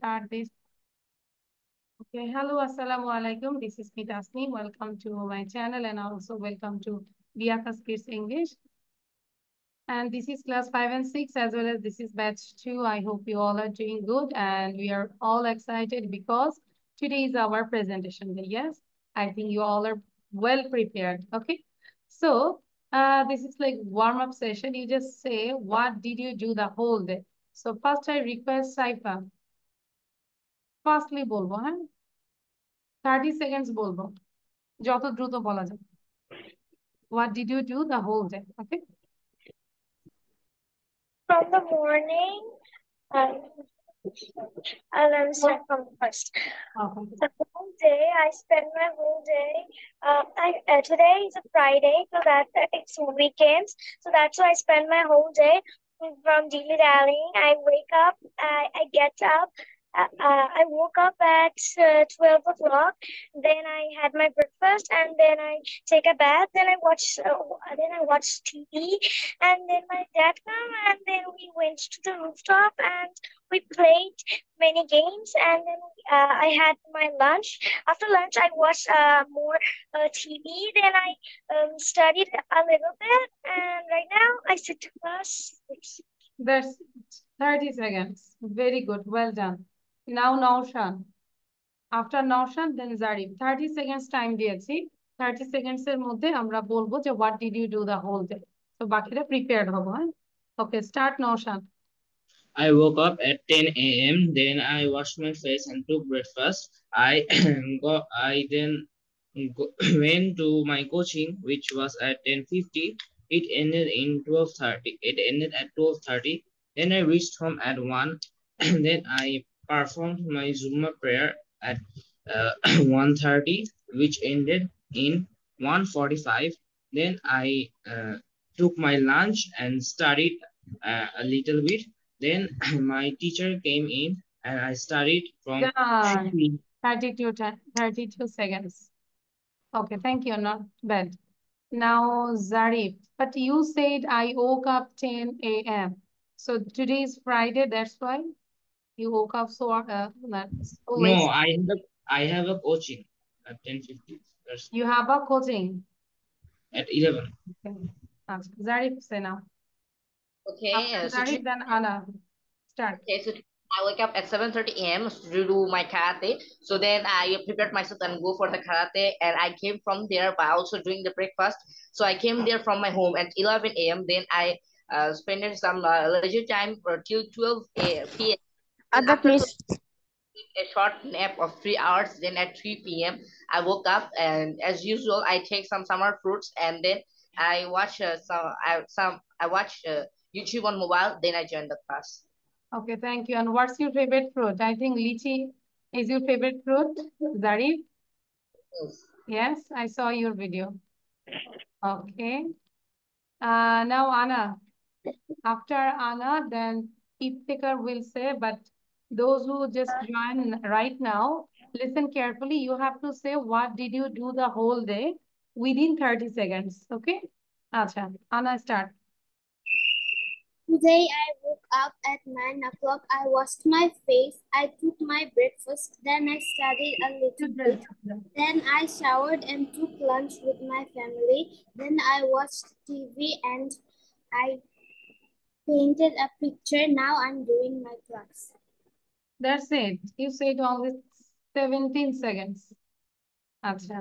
start this. Okay, hello, assalamu alaikum. This is me Tasneem. Welcome to my channel and also welcome to Biaka's Kids English. And this is class 5 and 6 as well as this is batch 2. I hope you all are doing good and we are all excited because today is our presentation day. Yes, I think you all are well prepared. Okay, so this is like warm-up session. You just say, what did you do the whole day? So first I request Saifa. Firstly বলবো, হ্যাঁ 30 seconds বলবো যত দ্রুত বলা যায় what did you do the whole day? Okay, From the morning, um, let me start from first. okay. The whole day, I spend my whole day. Today is a Friday, so it's weekends. So that's why I spend my whole day from dilly dallying. I wake up, I get up. I woke up at 12 o'clock. Then I had my breakfast, and then I take a bath. Then I watch TV, and then my dad come, and then we went to the rooftop and we played many games, and then I had my lunch. After lunch, I watched more TV. Then I studied a little bit, and right now I sit to class. That's 30 seconds. Very good, well done. Now Naushan, after Naushan then Zarif, 30 seconds time দিয়েছি 30 seconds এর মধ্যে আমরা বলবো যে what did you do the whole day, so বাকিরা prepared হবো, হ্যাঁ? Okay, start Naushan. I woke up at 10 a.m. Then I washed my face and took breakfast. I then went to my coaching, which was at 10:50. It ended in 12:30. It ended at 12:30. Then I reached home at 1. And then I performed my Zumba prayer at 1:30, which ended in 1:45. Then I took my lunch and studied a little bit. Then my teacher came in and I studied from Done. 32 seconds. Okay, thank you, not bad. Now Zarif, but you said I woke up 10 a.m. So today is Friday, that's why you woke up so No, late. I have a coaching at 10:50. That's You have a coaching. at 11. Okay. Zarif, say now. Okay, After so Zarif, then Ana. Start. I wake up at 7:30 a.m. to do my karate. So then I prepared myself and go for the karate, and I came from there by also doing the breakfast. So I came there from my home at 11 a.m. Then I spent some leisure time till 12 p.m. Other After please. a short nap of 3 hours. Then at 3 p.m. I woke up, and as usual, I take some summer fruits, and then I watch YouTube on mobile. Then I join the class. Okay, thank you. And what's your favorite fruit? I think lychee is your favorite fruit, Zarif? Yes. Yes, I saw your video. Okay. Now Ana. After Ana, then Iftikhar will say, but those who just join right now, listen carefully. You have to say, what did you do the whole day within 30 seconds? Okay? Acha, Ana, start. Today I woke up at 9 o'clock. I washed my face. I took my breakfast. Then I studied a little bit. Then I showered and took lunch with my family. Then I watched TV and I painted a picture. Now I'm doing my class. That's it. You said only 17 seconds. Acha.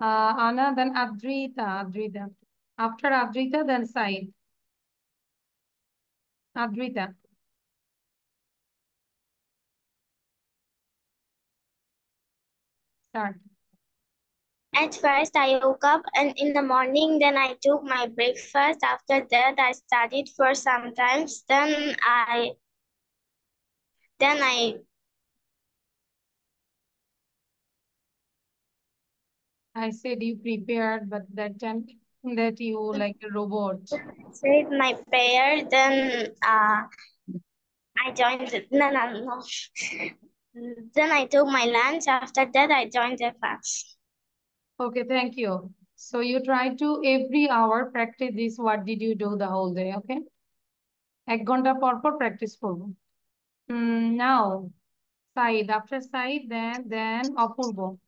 Ana, then Adrita. After Adrita, then Said. Adrita. Start. At first, I woke up and in the morning, then I took my breakfast. After that, I studied for some times. I said you prepared, but that time that you like a robot. said my prayer. Then I joined. No. Then I took my lunch. After that, I joined the class. Okay, thank you. So you try to every hour practice this. What did you do the whole day? Okay. 1 ঘন্টা পর পর practice করবো. Now, Said. After Said, then Apurbo.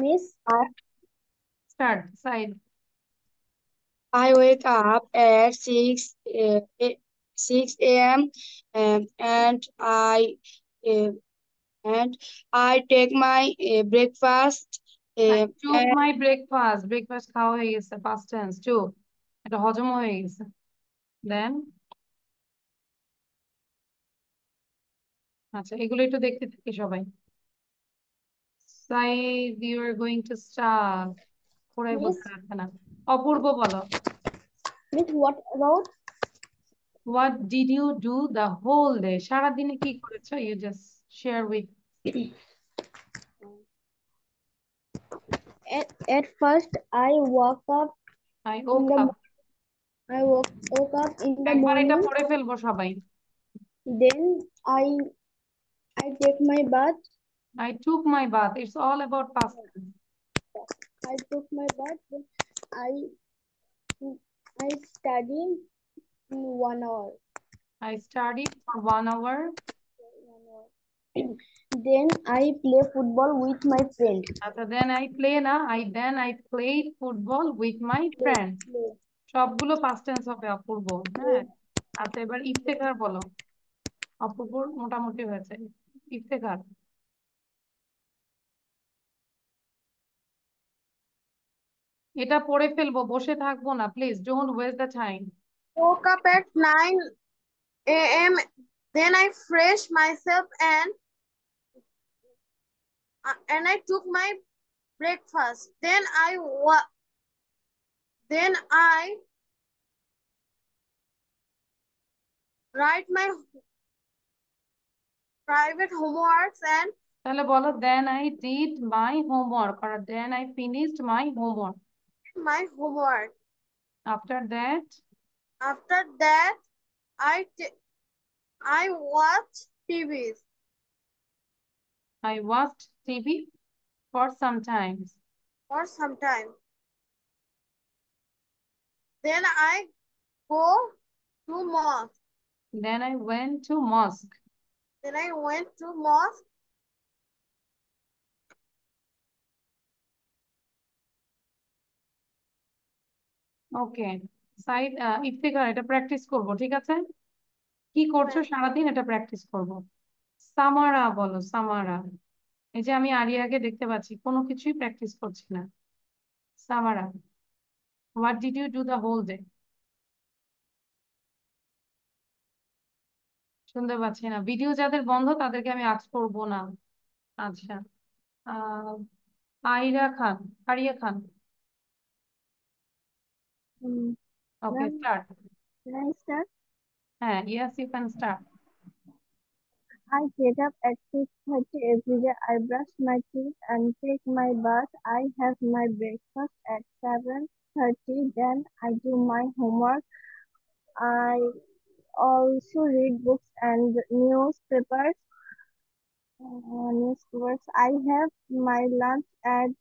Miss, Start. Said. I wake up at 6 a.m. And uh, I take my breakfast I took and my breakfast. Breakfast খাওয়া হয়ে গেছে past tense. Took. এটা হজম হয়ে গেছে. Then আচ্ছা এগুলো একটু দেখতে থাকি সবাই। Said, you are going to start. পুরাই Miss, বলতে পারবে না। অপূর্ব বলো। Miss, what about What did you do the whole day? সারাদিনে কি করেছো? You just share with. at first I woke up I in woke the up. I woke up in the একবার এটা morning. পড়ে ফেলবো সবাই। Then I take my bath. I took my bath. It's all about past tense. I took my bath. Then I study in 1 hour. I studied for 1 hour. Then I play football with my friend. আচ্ছা then I play না I played football with my friends. Play. সবগুলো past tense হবে অপূর্ব। হ্যাঁ আচ্ছা এবার ইফতেখার বলো। অপূর্বর মোটামুটি হয়েছে। ইফতেখার। এটা পড়ে ফেলবো বসে থাকবো না please don't waste the time. Woke up at 9 a.m. Then I freshed myself and I took my breakfast. Then I write my private homeworks and তাহলে বলো then I did my homework or then I finished my homework. my homework. After that After that, I watch TV. I watched TV for some time. For some time. Then I go to mosque. Then I went to mosque. Then I went to mosque. Okay side Iftikhar এটা practice করব ঠিক আছে কি করছো সারাদিন এটা practice করব সামারা বলো সামারা এই যে আমি আরিয়াকে দেখতে পাচ্ছি কোনো কিছুই প্র্যাকটিস করছি না Samara what did you do the whole day শুনতে পাচ্ছি না ভিডিও যাদের বন্ধ তাদেরকে আমি আজ করব না আচ্ছা আহ Aira Khan Ariya Khan okay Can start I start? হ্যাঁ yes you can start I get up at 6:30 every day. I brush my teeth and take my bath. I have my breakfast at 7:30. Then I do my homework. I also read books and newspapers. I have my lunch at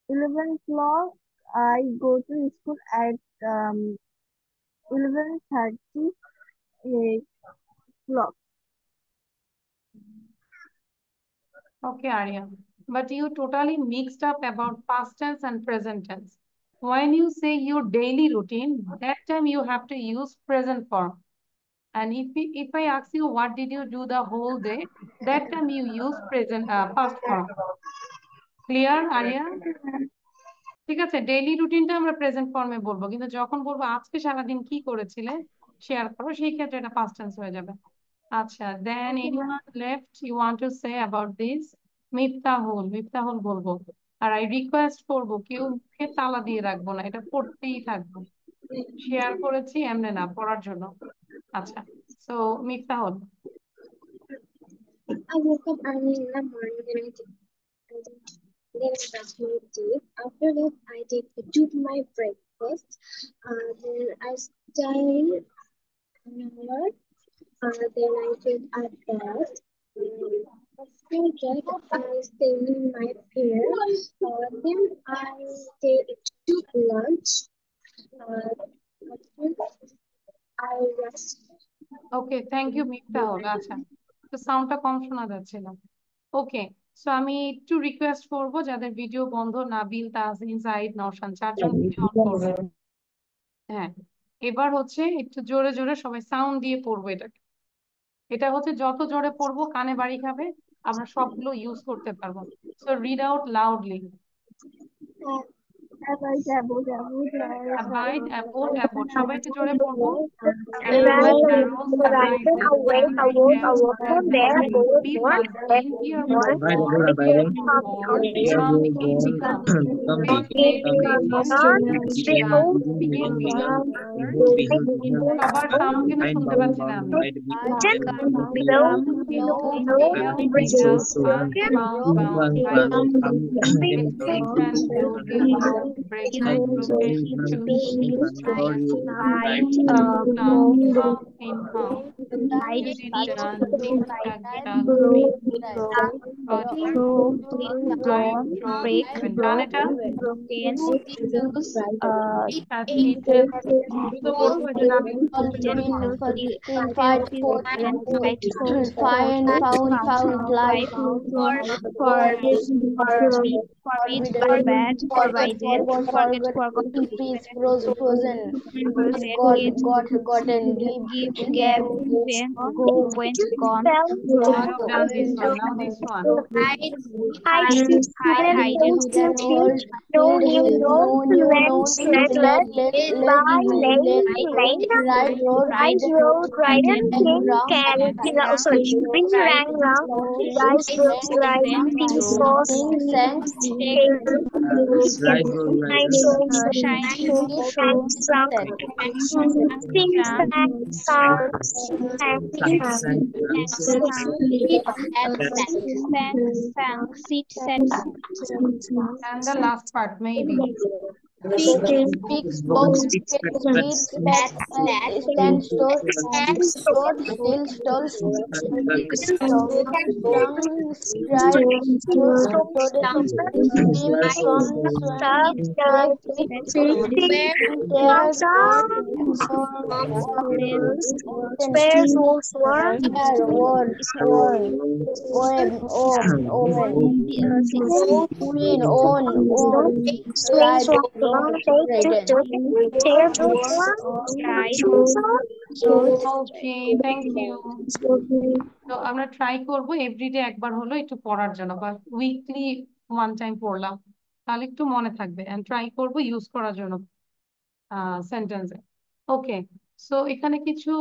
11 o'clock. I go to school at 11:30 o'clock. Okay, Arya. But you totally mixed up about past tense and present tense. When you say your daily routine, that time you have to use present form. And if I ask you what did you do the whole day, that time you use past form. Clear, Arya? ঠিক আছে daily রুটিনটা আমরা present ফর্মে বলবো কিন্তু যখন বলবো আজকে সারাদিন কি করেছিলে শেয়ার করো সেই ক্ষেত্রে এটা পাস্ট টেন্স হয়ে যাবে আচ্ছা then anyone left you want to say about this Miftahul বলবো আর আই রিকোয়েস্ট করবো কেউ মুখে তালা দিয়ে রাখবো না এটা পড়তেই থাকবো শেয়ার করেছি এমনি না পড়ার জন্য আচ্ছা so Miftahul I woke up early in the morning then I brushed my teeth. After that, I took my breakfast. Then I studied an hour. Then I took a bath. After that, I stayed in my peer. Then I took lunch. Okay, thank you Miftahul. আচ্ছা, তো সাউন্ডটা কম শোনা যাচ্ছিল। ওকে, so আমি একটু request করবো যাদের video বন্ধ, নাবিল, তাহসিন, সাইদ, নওশান, চারজন ভিডিও অন করবে। হ্যাঁ, এবার হচ্ছে একটু জোরে জোরে সবাই সাউন্ড দিয়ে পড়বো এটাকে। এটা হচ্ছে যত জোরে পড়বো কানে বাড়ি খাবে, আমরা সবগুলো ইউজ করতে পারবো। So read out loudly. Abide, abode, abode. সবাই একটু জোরে পড়বো। Arrows, arrows, Horizon, horizon. away, Abide, award, abode, award, there, abode. goes Be one, one, there, still. Here we one, Abide, born. abode, Here abiding. we born. Here From, we became, born, become. come When, became, made, come become. became, Began, began, begin, began, began. behold, behold, সবার sound কিন্তু behind, শুনতে bound, পাচ্ছি না bound, আমি। wide, behind, below, Below, below, beheld, bridge, beheld, so, found, found, found, Run, found. come, then Fix, come, fixed fix, and broken, broke, break, break, broken, choose, choose, for you, right, come, come, come, in, come. Use it, done, think, stuck, stuck, speak, got, drive, drove, driven. ডান এটা? That's eaten. তো বলবো যে না Fight, fought, find, found, life, forbidden, forgotten, freeze, frozen, gotten, give, gave, go, went, gone, you have done this one. Now this one. hide, hidden, hidden, hold, no hid, new hid, known, no new lens, known, let, let, by, lane, lane, ride, road, rise, road, riding, king, round, carrying, sorry, ring, rang, round, rise, road, riding, things, cost, sing, sang, slide, roll, right, shine, shone, shine, strong, things, sound, sank, sank, And the last part, maybe. spoke, speak, spat, spat, stand, store, still, stole, strong, stride, steam, swim, tear, spares, was, were, word, omen, queen, swings, ride, walk around, take, tear, Okay, thank you. তো আমরা try করবো everyday একবার হলো একটু পড়ার জন্য, বা weekly one time পড়লাম, তাহলে একটু মনে থাকবে। এন্ড ট্রাই করবো ইউজ করার জন্য সেন্টেন্সে। ওকে, সো এখানে কিছু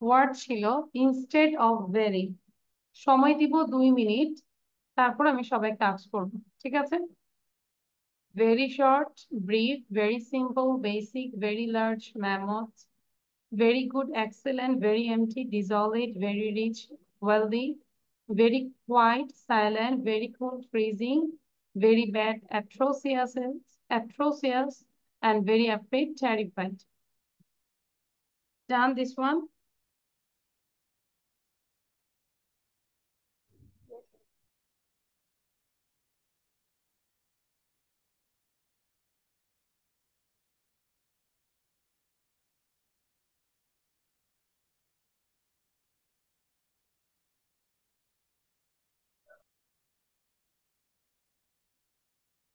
ওয়ার্ড ছিল। ইনস্টেড অফ ভেরি, সময় দিব 2 মিনিট, তারপর আমি সবাই কাজ করব, ঠিক আছে? Very short, brief, very simple, basic, very large, mammoth, very good, excellent, very empty, desolate, very rich, wealthy, very quiet, silent, very cool, freezing, very bad, atrocious, and very afraid, terrified. Done this one?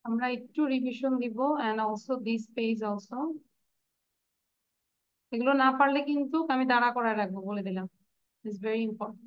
আমরা একটু revision দিব, and also this page also. এগুলো না পারলে কিন্তু আমি দাঁড়া করায় রাখবো, বলে দিলাম। It's very important.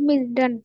Miss, done.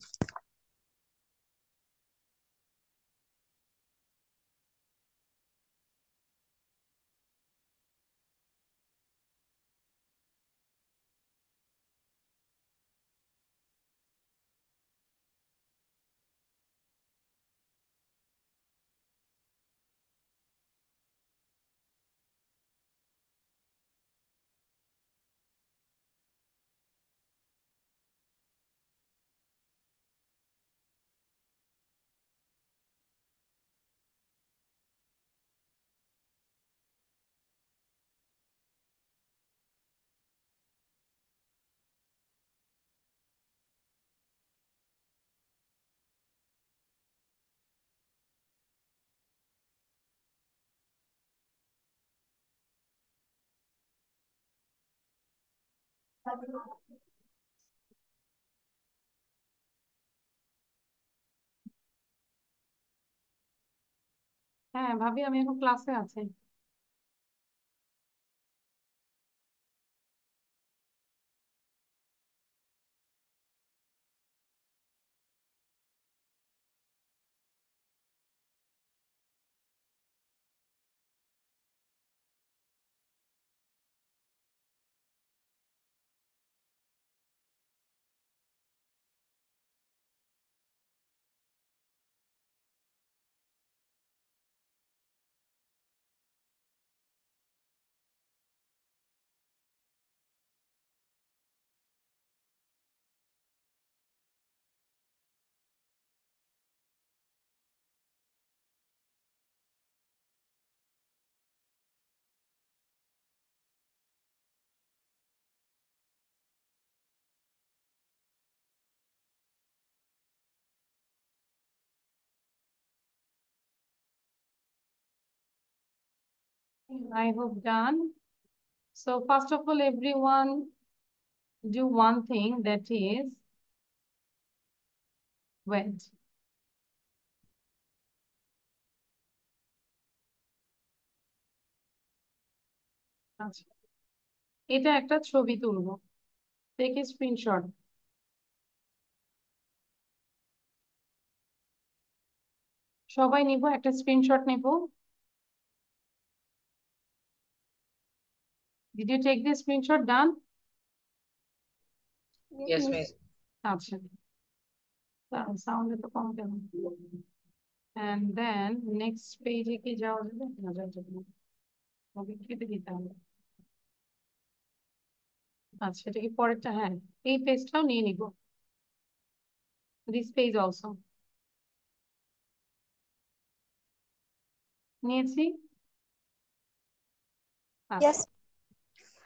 হ্যাঁ ভাবি, আমি এখন ক্লাসে আছি। I hope done. So first of all, everyone do one thing, that is wait. আচ্ছা, এটা একটা ছবি তুলবো, টেক এ স্ক্রিনশট। সবাই নিব, একটা স্ক্রিনশট নিব। Did you take the screenshot? Done? Yes, miss. আচ্ছা, সাউন্ড তো কম কেন? And then next page কি যাওয়া যাবে? না, যাওয়া যাবে না, ওকে কেটে দিতে হবে। আচ্ছা, এটা কি পরেরটা? হ্যাঁ, এই পেজটাও নিয়ে নিব, দিস পেজ অলসো নিয়েছি। Yes.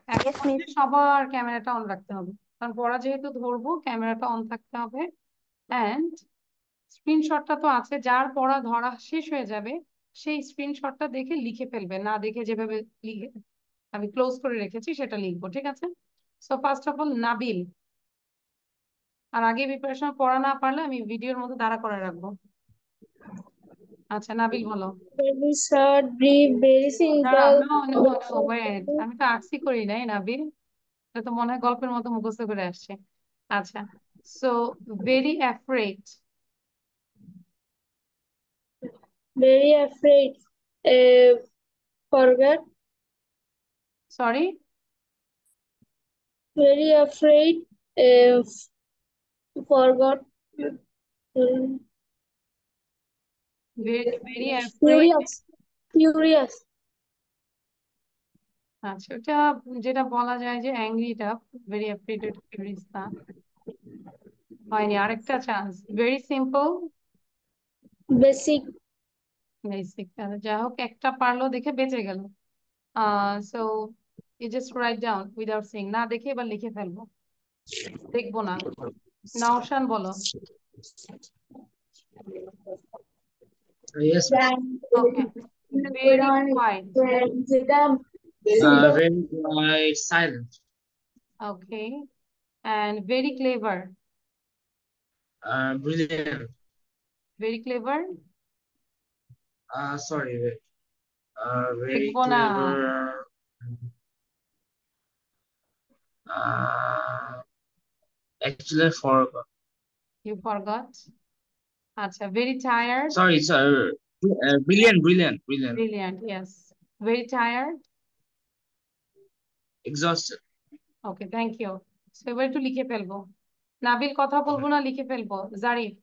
এখন Yes, miss. সবার ক্যামেরাটা অন রাখতে হবে, কারণ পড়া যেহেতু ধরবো ক্যামেরাটা অন থাকতে হবে। অ্যান্ড স্ক্রিনশটটা তো আছে, যার পড়া ধরা শেষ হয়ে যাবে সেই স্ক্রিনশটটা দেখে লিখে ফেলবে, না দেখে যেভাবে লিখে আমি ক্লোজ করে রেখেছি সেটা লিখবো, ঠিক আছে? So first of all Nabil, আর আগে প্রিপারেশন পড়া না পারলে আমি ভিডিওর মধ্যে দাঁড়া করে রাখবো। আচ্ছা নাবিল বলো। Very short, brief, very দাঁড়াও, simple. No no no, wait, আমি তো আর্টসই করি নাই নাবিল, এটা তো মনে হয় গল্পের মতো মুখস্থ করে আসছে। আচ্ছা, so very afraid. Very afraid. Forget. Sorry, Very afraid. Forgot. Very afraid. Furious. Furious. আচ্ছা, ওটা যেটা বলা যায় যে অ্যাংরিটা, ভেরি অ্যাফ্রেড ফিউরিয়াস না, হয়নি, আরেকটা chance. Very simple, Basic. Basic. যাই হোক, একটা পারলো দেখে বেঁচে গেল। So you just write down without seeing, না দেখে এবার লিখে ফেলবো, দেখবো না। নাওশান বলো। Yes, miss. Okay, very quiet. Very quiet, silent. Okay, and very clever. Brilliant. Very clever, Sorry, wait. Very দেখবো না। clever. Uh, Actually, I forgot. You forgot? Acha, very tired. Sorry, sir. Brilliant. Brilliant, yes. Very tired. Exhausted. Okay, thank you. So এবার একটু লিখে ফেলবো। নাবিল কথা বলবো না, লিখে ফেলবো। জারিফ,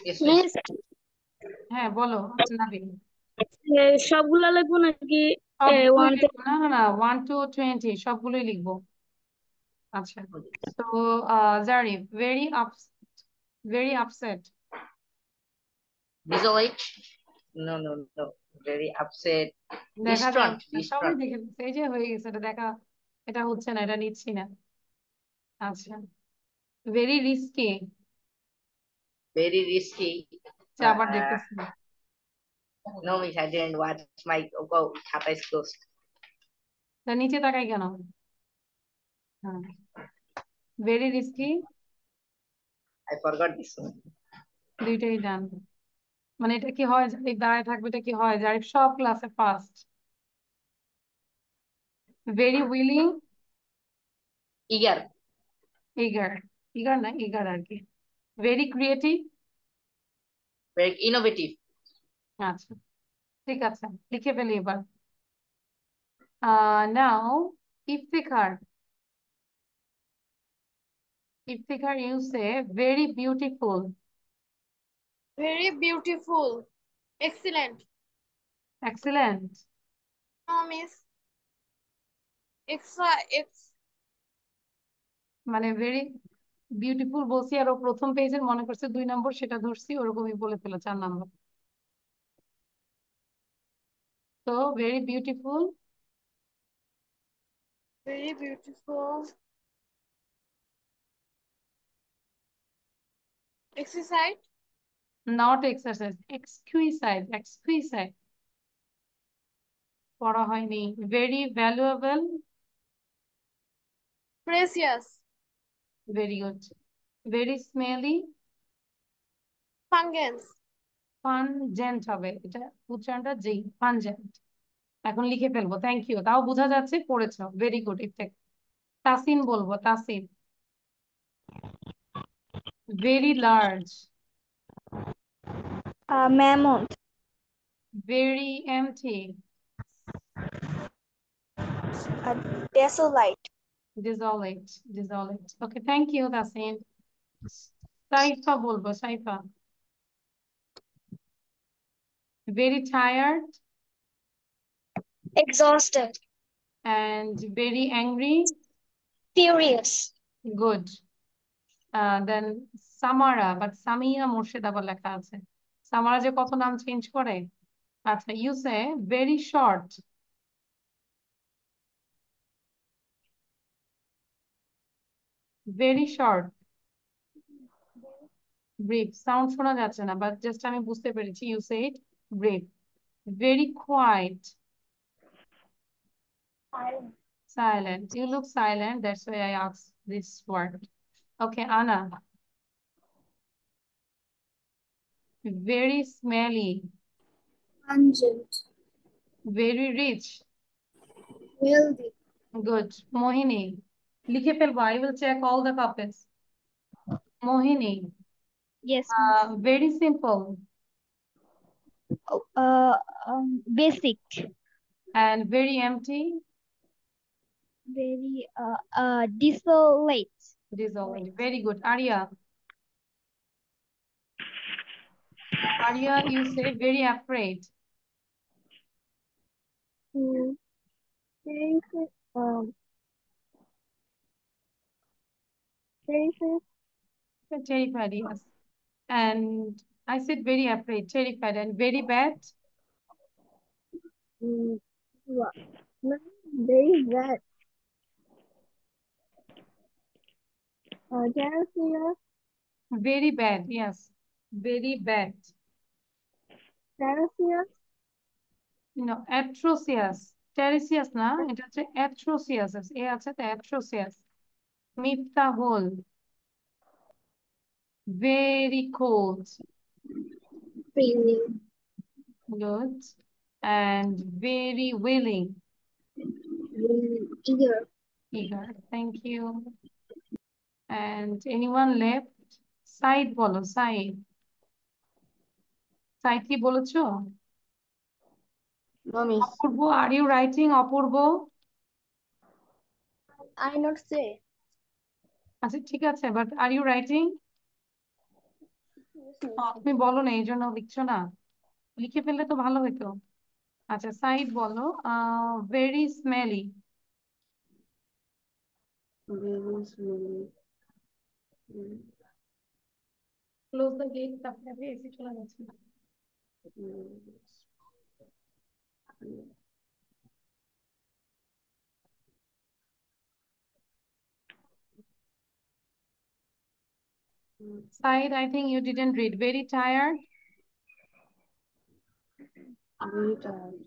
Yes, মিস হ্যাঁ বলো নাবিল। সবগুলা লিখবো নাকি সবগুলোই 1 লিখবো, না 1 to 20 সবগুলোই লিখবো। আচ্ছা, তো Zarif, very upset. desolate. No. Very upset. দেখা Distraught. যাচ্ছে, সবাই দেখে ফেলছে। এই যে হয়ে গেছে, এটা দেখা, এটা হচ্ছে না, এটা নিচ্ছি না। আচ্ছা, very risky. Very risky. আবার দেখতেছি। No, miss, I didn't watch. My khata is closed. তা নিচে তাকাই কেন? হ্যাঁ, very risky. I forgot this one. দুইটাই ডান। মানে এটা কি হয়, জারিফ দাঁড়ায় থাকবে, এটা কি হয়? জারিফ সব ক্লাসে first. very willing. Eager. eager না eager আর কি। very creative. Very innovative. আচ্ছা, ঠিক আছে, লিখে ফেলি এবার। now Iftikhar you say very beautiful. Very beautiful. Excellent. excellent. No, miss. মানে ভেরি বিউটিফুল বলছি আর ও প্রথম পেজের মনে করছে 2 নম্বর, সেটা ধরছি, ওরকমই বলে ফেলো 4 নম্বর। তো very beautiful. Very beautiful. Exercise. not exercise, exquisite পড়া হয়নি। very valuable. Precious. very good. very smelly. Pungent. pungent হবে, এটা উচ্চারণটা যেই pungent। এখন লিখে ফেলবো, থ্যাংক ইউ, তাও বোঝা যাচ্ছে পড়েছ, ভেরি গুড। তাসিন বলবো, Tasin. very large. mammoth, very empty. desolate, desolate. Okay, thank you, Tasin. Saifa বলবো, Saifa. very tired. Exhausted. and very angry. Furious. good. then Samara, but Samia Murshid আবার লেখা আছে। Samara যে কত নাম চেঞ্জ করে। আচ্ছা, you say very short. very short. brief sound শোনা যাচ্ছে না, বাট জাস্ট আমি বুঝতে পেরেছি you said brief. very quiet. silent. You look silent, that's why I asked this word. Okay, Anna. very smelly. pungent, very rich. wealthy, good. Mohini, লিখে ফেলবো, I will check all the copies. Mohini. yes, very simple. basic, and very empty. very desolate, desolate. very good. Arya, you say very afraid. terrified, yes. And I said very afraid, terrified. And very bad. very bad, terrified, very bad, yes. very bad. terrified, No, atrocious. Teresias না, এটা হচ্ছে atrocious। এ আছে তো atrocious। Miftahul, very cold. feeling, good. And very willing. eager, eager. Thank you. and anyone left? Saeed বলো, সাইদ। সাইদ কি বলেছো? No, miss. Apurba, are you writing? Apurba, I not say. আচ্ছা ঠিক আছে, বাট আর ইউ রাইটিং? তুমি বলো না, এই জন্য লিখছো না। লিখে ফেললে তো ভালো হতো। আচ্ছা, সাইদ বলো, very smelly. Very slowly. Close the gate, তারপরে এসি চলে গেছে। Said, I think you didn't read. Very tired? Very tired.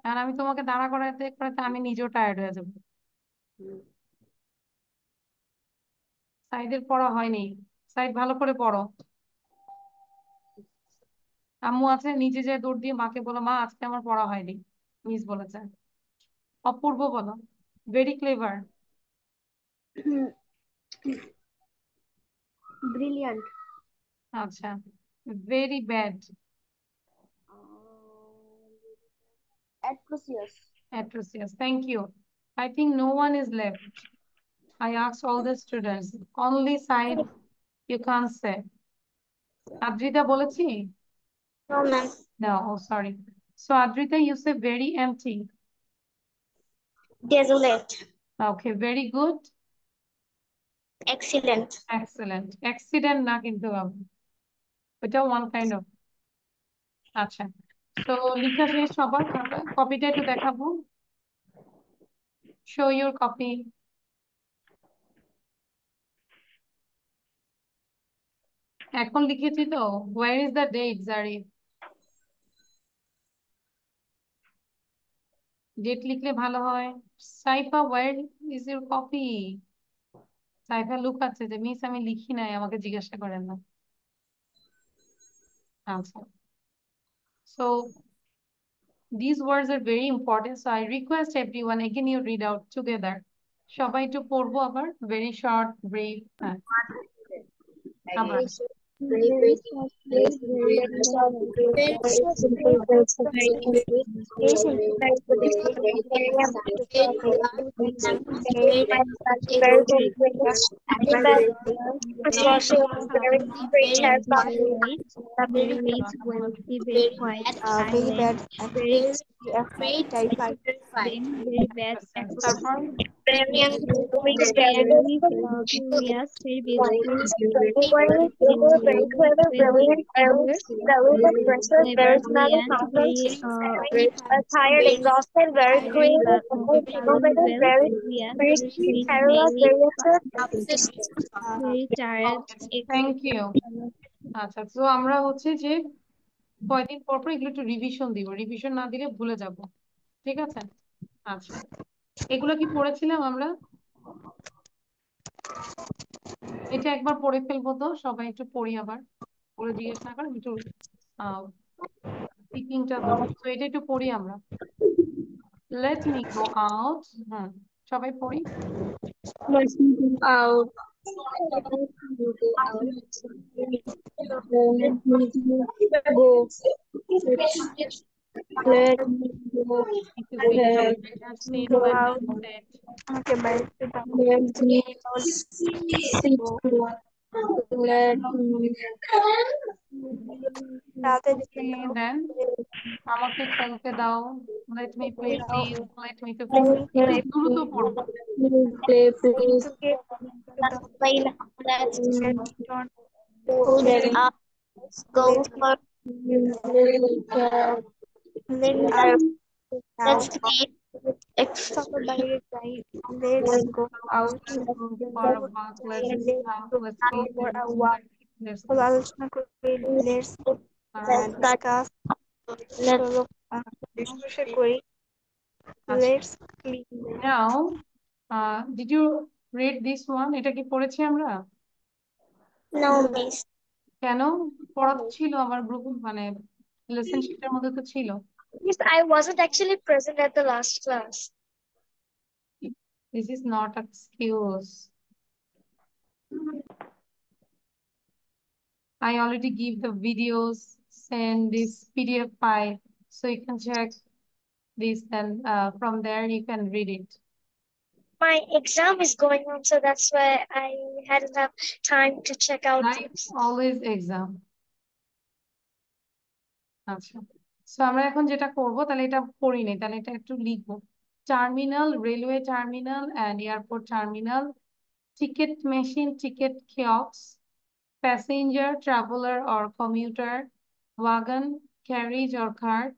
আর আমি তোমাকে দাঁড়া করাতে করাতে আমি নিজেও টায়ার্ড হয়ে যাবো। সাইদের পড়া হয়নি। সাইদ ভালো করে পড়ো। আম্মু আছে, নিজে যে দৌড় দিয়ে মাকে বলো, মা আজকে আমার পড়া হয়নি, মিস বলেছে। অপূর্ব বলো, ভেরি ক্লেভার। Brilliant. আচ্ছা, very bad. Atrocious. Atrocious. Thank you. I think no one is left. I asked all the students. Only Said you can't say. Adrita বলেছি? No, ma'am. No, oh sorry. So Adrita, you say very empty. Desolate. Okay, very good. Excellent. Excellent. Accident না কিন্তু বাবু। ওটা one kind of. আচ্ছা, তো লিখা শেষ সবার? কপিটা একটু দেখাবো। Show your copy. এখন লিখেছি তো। Where is the date, Zarif? Date লিখলে ভালো হয়। Saifa, where is your copy? Saifa লুকাচ্ছে যে মিস আমি লিখি নাই, আমাকে জিজ্ঞাসা করেন না। আচ্ছা, so these words are very important, so I request everyone again you read out together. সবাই একটু পড়বো আবার, very short brief। হ্যাঁ, আবার Very rich, wealthy, very quiet, silent, very afraid, terrified, then very bad, তারপর very curious, very beautiful, Very clever, brilliant, anger, very precious, very smelly, brilliant, harmless, very tired, exhausted, very creative, innovative, very careless, merry, very upset, very tired, thank you. আচ্ছা, তো আমরা হচ্ছে যে কয়দিন পর পর এগুলো একটু রিভিশন দিব, রিভিশন না দিলে ভুলে যাব, ঠিক আছে? আচ্ছা, এগুলো কি পড়েছিলাম আমরা? এটা একবার পড়ে ফেলবো তো, সবাই একটু পড়ি আবার, ওরা জিজ্ঞেস না করে একটু স্পিকিংটা ধরি, তো এটা একটু পড়ি আমরা। Let me go out. সবাই পড়ি। Let me go out. Let me go. Let me go. একটু sit, have sit, Go let out. me sit. Let me sit. Let me Okay, then আমাকে খেলতে দাও। Let me play please. Let me to play. একটু দ্রুত পড়বো। play, please. Let's go for let's play. Let's go out. For a walk, let's have, let's play, let's আলোচনা করি, let's discuss, let's করি, let's clean. Now, did you read this one? এটা কি পড়েছি আমরা? No, miss. কেন? পড়া তো ছিল আমার গ্রুপ, মানে লেসন শিটের মধ্যে তো ছিল। Miss, I wasn't actually present at the last class. This is not excuse. I already give the videos, send this PDF file, so you can check this, and from there you can read it. My exam is going on, so that's why I hadn't have time to check out Right? this. Always exam. আচ্ছা, so আমরা এখন যেটা করব, তাহলে এটা পড়ি নেই, তাহলে এটা একটু লিখবো। Terminal, railway terminal and airport terminal, ticket machine, ticket kiosks, passenger, traveler or commuter, wagon, carriage or cart,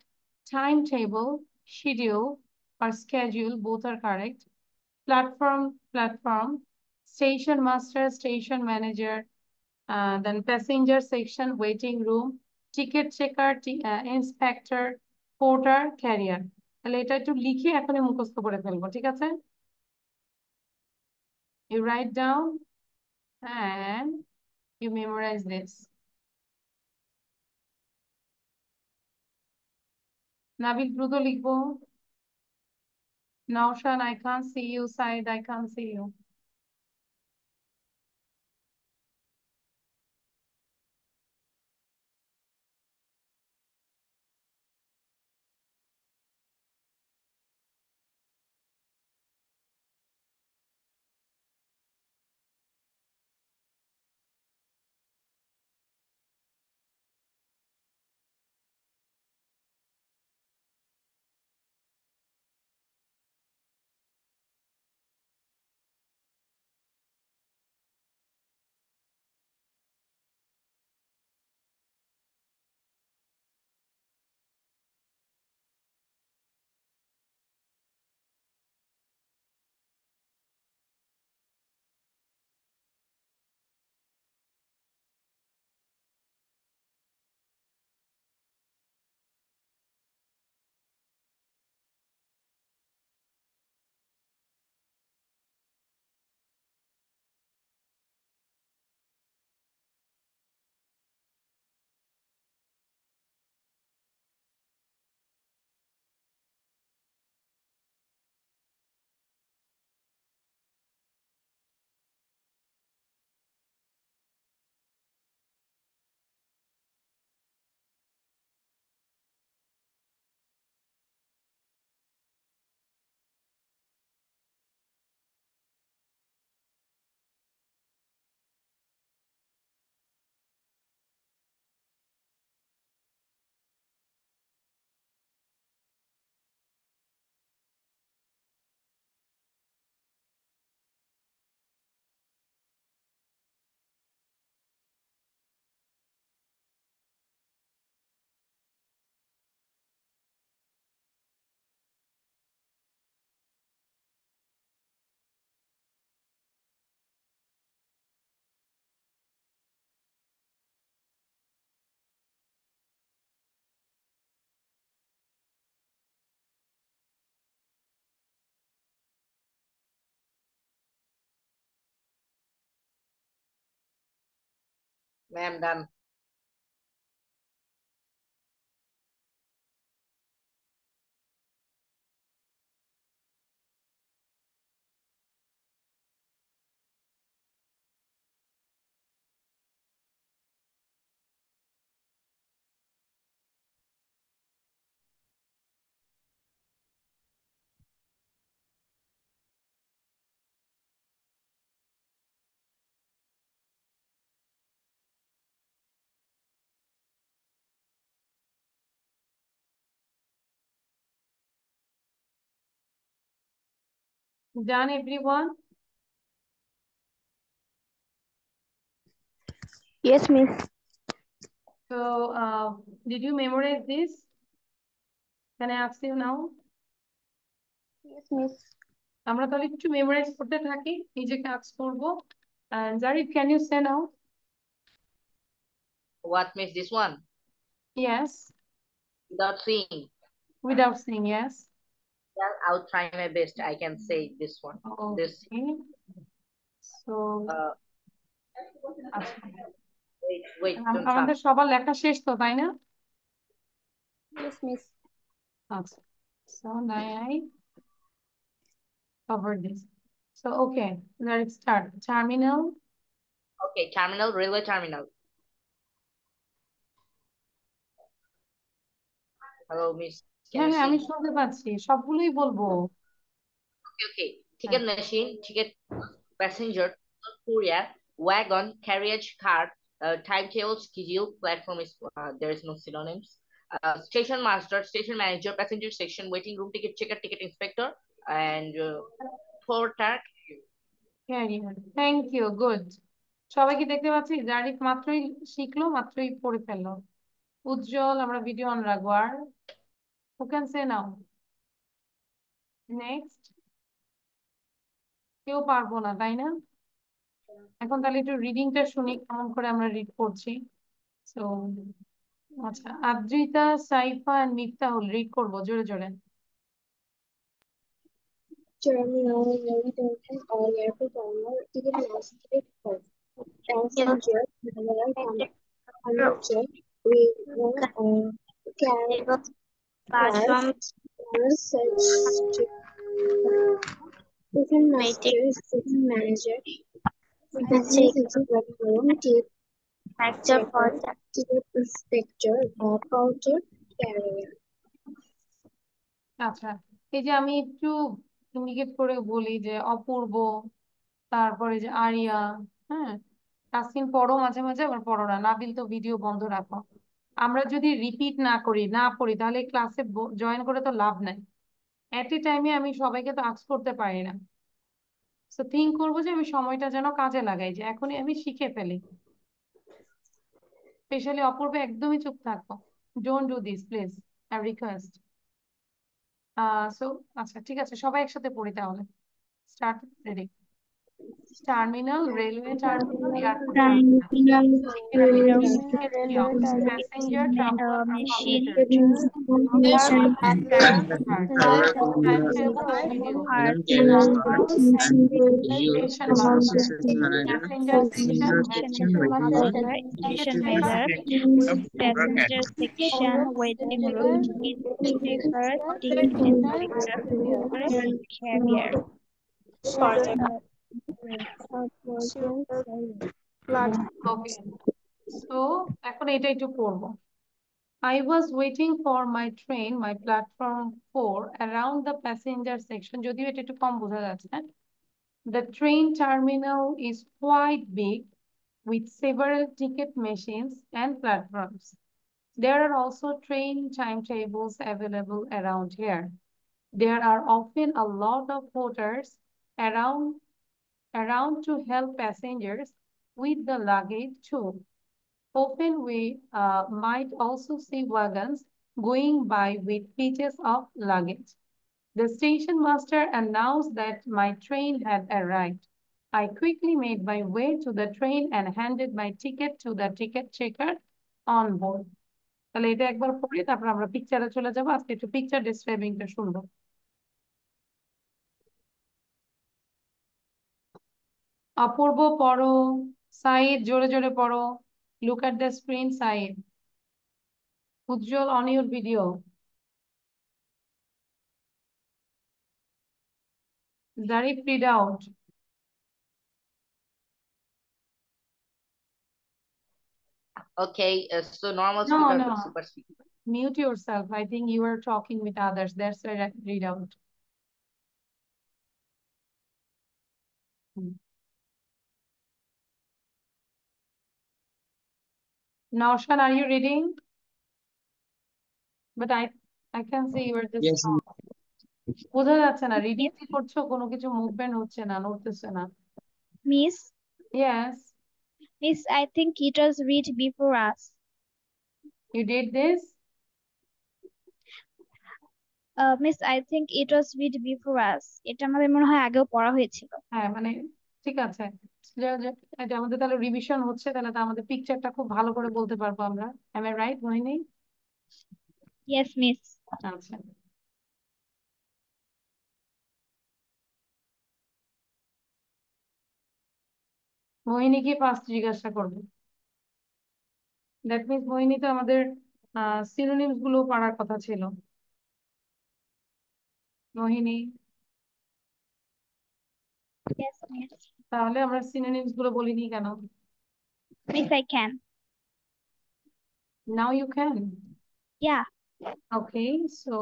timetable, schedule or schedule, both are correct. Platform, station master, station manager, then passenger section, waiting room, ticket checker, inspector, porter, carrier. তাহলে এটা একটু লিখে এখনই মুখস্থ করে ফেলবো, ঠিক আছে? You write down and you memorize this. Nabil দ্রুত লিখবো। Naushan, I can't see you. Said, I can't see you. Ma'am, done. Done, everyone? Yes, miss. So, did you memorize this? Can I ask you now? Yes, miss. আমরা তাহলে একটু memorise করতে থাকি, নিজেকে ask করবো। And Zarif, can you say now? What makes this one? Yes. Without seeing. Without saying yes. Well, I'll try my best. I can say this one. This. Okay. So, আচ্ছা। Wait, don't আমাদের stop. সবার লেখা শেষ তো, তাই না? Yes, miss. আচ্ছা। So, now I cover this. So, okay, let's start. Terminal. Okay, terminal, railway terminal. Hello, Miss. Can হ্যাঁ you হ্যাঁ আমি see? শুনতে পাচ্ছি, সবগুলোই বলবো। Okay. Ticket machine, ticket passenger, courier, wagon, carriage, cart, timetable, schedule, platform is there is no synonyms. Station master, station manager, passenger section, waiting room, ticket checker, ticket inspector, and porter. Carrier, thank you, good. সবাই কি দেখতে পাচ্ছি? জারিফ মাত্রই শিখলো, মাত্রই পড়ে ফেললো। উজ্জ্বল, আমরা ভিডিও অন রাখবো। আর who can say now? Next. কেউ পারবো না, তাই না? এখন তাহলে একটু রিডিংটা শুনি, কেমন করে আমরা রিড করছি। তো আচ্ছা, আদ্রিতা, সাইফা এন্ড মিফতাহুল রিড করবো জোরে জোরে। Terminal, railway terminal or airport terminal, ticket master, passenger, terminal, conductor, wagon, carriage, Platform station master, station manager, passenger section platform, ticket factor for checker, ticket inspector, porter, carrier. আচ্ছা, এই যে আমি একটু indicate করে বলি যে অপূর্ব, তারপরে যে আরিয়া, হ্যাঁ, তাসকিন পড়ো মাঝে মাঝে, আবার পড়ো না। নাবিল তো ভিডিও বন্ধ রাখো। আমরা যদি রিপিট না করি, না পড়ি, তাহলে ক্লাসে জয়েন করে তো লাভ নাই। এট এ টাইমে আমি সবাইকে তো আস্ক করতে পারি না। তো থিঙ্ক করবো যে আমি সময়টা যেন কাজে লাগাই, যে এখনই আমি শিখে ফেলি। স্পেশালি অপূর্ব, একদমই চুপ থাকো। Don't do this please, I request. So আচ্ছা, ঠিক আছে, সবাই একসাথে পড়ি তাহলে। Start, ready. Terminal, railway terminal, airport terminal, ticket kiosk, passenger terminal or machine, computer, cart, carriage, cart, timetable, schedule, platform, station master, passenger section, waiting room, ticket station checker, manager, passenger section, waiting room, ticket checker, ticket inspector, carrier. okay. So এখন এটা একটু পড়বো। I was waiting for my train, my platform 4, around the passenger section. যদিও এটা একটু কম বোঝা যাচ্ছে। The train terminal is quite big with several ticket machines and platforms. There are also train timetables available around here. There are often a lot of porters around to help passengers with the luggage too. Often we might also see wagons going by with pieces of luggage. The station master announced that my train had arrived. I quickly made my way to the train and handed my ticket to the ticket checker on board. তাহলে এটা একবার পড়ি, তারপর আমরা পিকচারে চলে যাবো। আজকে একটু পিকচার ডিসক্রাইবিংটা শুনবো। অপূর্ব পড়ো, সাইদ জোরে জোরে পড়ো। Look at the screen, Said. Ujjwal, on your video. Zarif, read out. Okay, so normal No, speaker, no. super speaker. Mute yourself. I think you are talking with others. That's why I read out. Naushan, are you reading? But I can see you are just Yes, বোঝা যাচ্ছে না। Reading কি করছো? কোনো কিছু movement হচ্ছে না, নড়তেছে না। Miss, Yes, I think it was read before us. you did this. Miss, I think it was read before us. এটা আমাদের মনে হয় আগেও পড়া হয়েছিল। হ্যাঁ, মানে ঠিক আছে, এটা আমাদের তাহলে রিভিশন হচ্ছে, তাহলে তো আমাদের পিকচারটা খুব ভালো করে বলতে পারবো আমরা। Am I right, Mohini? Yes, Miss. আচ্ছা, মোহিনী কি ফার্স্ট জিজ্ঞাসা করবে? দ্যাট মিনস মোহিনী তো আমাদের সিনোনিমস গুলো পড়ার কথা ছিল। মোহিনী, তাহলে আমরা synonyms গুলো বলিনি কেন? Miss, I can. Now you can. Yeah. Okay, so